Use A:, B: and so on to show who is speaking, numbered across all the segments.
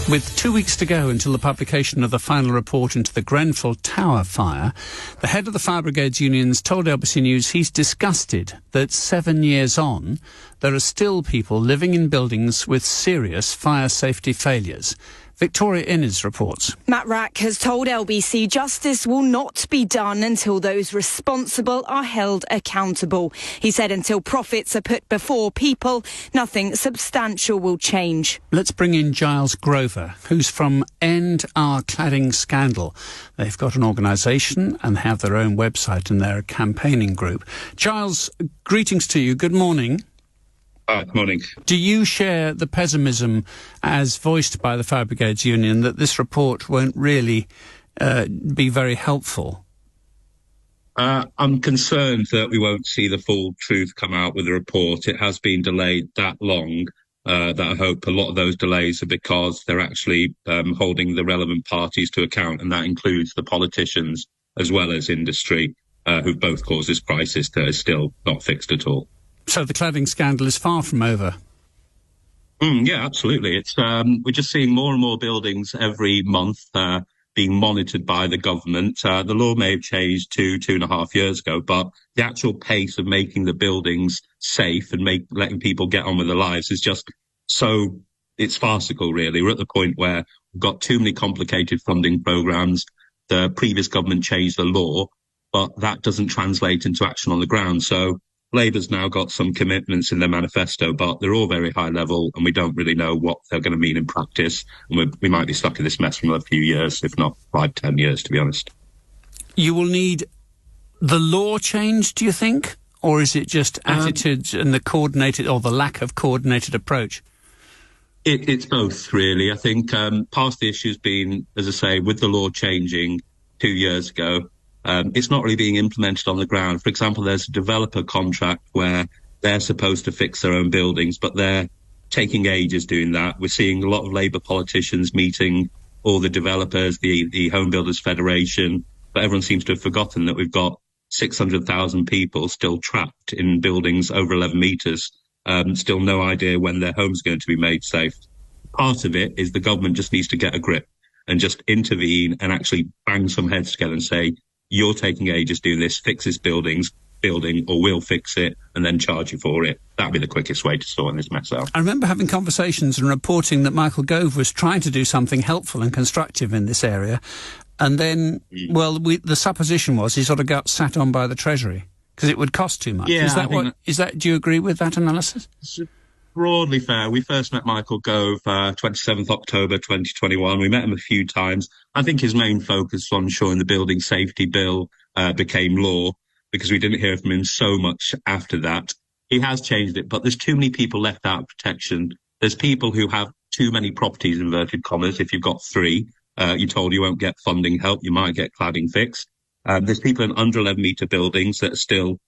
A: With 2 weeks to go until the publication of the final report into the Grenfell Tower fire, the head of the Fire Brigades unions told LBC News he's disgusted that 7 years on, there are still people living in buildings with serious fire safety failures. Victoria Innes reports.
B: Matt Rack has told LBC justice will not be done until those responsible are held accountable. He said until profits are put before people, nothing substantial will change.
A: Let's bring in Giles Grover, who's from End Our Cladding Scandal. They've got an organisation and have their own website and they're a campaigning group. Giles, greetings to you. Good morning.
C: Good morning.
A: Do you share the pessimism as voiced by the Fire Brigades Union that this report won't really be very helpful?
C: I'm concerned that we won't see the full truth come out with the report. It has been delayed that long that I hope a lot of those delays are because they're actually holding the relevant parties to account, and that includes the politicians as well as industry, who've both caused this crisis that is still not fixed at all.
A: So the cladding scandal is far from over.
C: Yeah, absolutely. It's we're just seeing more and more buildings every month being monitored by the government. The law may have changed 2.5 years ago, but the actual pace of making the buildings safe and letting people get on with their lives is just it's farcical, really. We're at the point where we've got too many complicated funding programs. The previous government changed the law, but that doesn't translate into action on the ground. So Labour's now got some commitments in their manifesto, but they're all very high level, and we don't really know what they're going to mean in practice. And we might be stuck in this mess for another few years, if not 5-10 years, to be honest.
A: You will need the law changed, do you think? Or is it just attitudes and the coordinated, or the lack of coordinated approach?
C: It's both, really. I think part of the issue's been, as I say, with the law changing 2 years ago, it's not really being implemented on the ground. For example, there's a developer contract where they're supposed to fix their own buildings, but they're taking ages doing that. We're seeing a lot of Labour politicians meeting all the developers, the Home Builders Federation, but everyone seems to have forgotten that we've got 600,000 people still trapped in buildings over 11 metres, still no idea when their home's going to be made safe. Part of it is the government just needs to get a grip and just intervene and actually bang some heads together and say, you're taking ages doing this, fix this building, or we'll fix it and then charge you for it. That'd be the quickest way to sort this mess out.
A: I remember having conversations and reporting that Michael Gove was trying to do something helpful and constructive in this area, and then, the supposition was he sort of got sat on by the Treasury because it would cost too much.
C: Yeah,
A: Do you agree with that analysis?
C: Broadly fair. We first met Michael Gove 27th October 2021. We met him a few times. I think his main focus was on ensuring the building safety bill became law, because we didn't hear from him so much after that. He has changed it, but there's too many people left out of protection. There's people who have too many properties, inverted commas. If you've got 3, you're told you won't get funding help, you might get cladding fixed. There's people in under 11 metre buildings that are still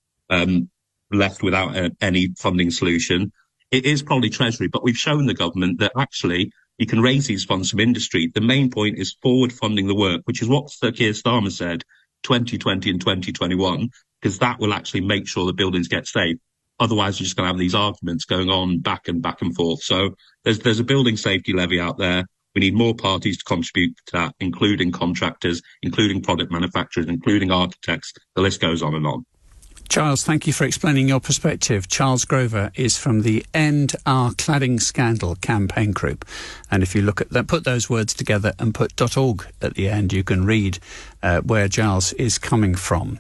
C: left without any funding solution. It is probably Treasury, but we've shown the government that actually you can raise these funds from industry. The main point is forward funding the work, which is what Sir Keir Starmer said 2020 and 2021, because that will actually make sure the buildings get safe. Otherwise, you're just going to have these arguments going on back and forth. So there's a building safety levy out there. We need more parties to contribute to that, including contractors, including product manufacturers, including architects. The list goes on and on.
A: Giles, thank you for explaining your perspective. Giles Grover is from the End Our Cladding Scandal campaign group. And if you look at that, put those words together and put .org at the end, you can read where Giles is coming from.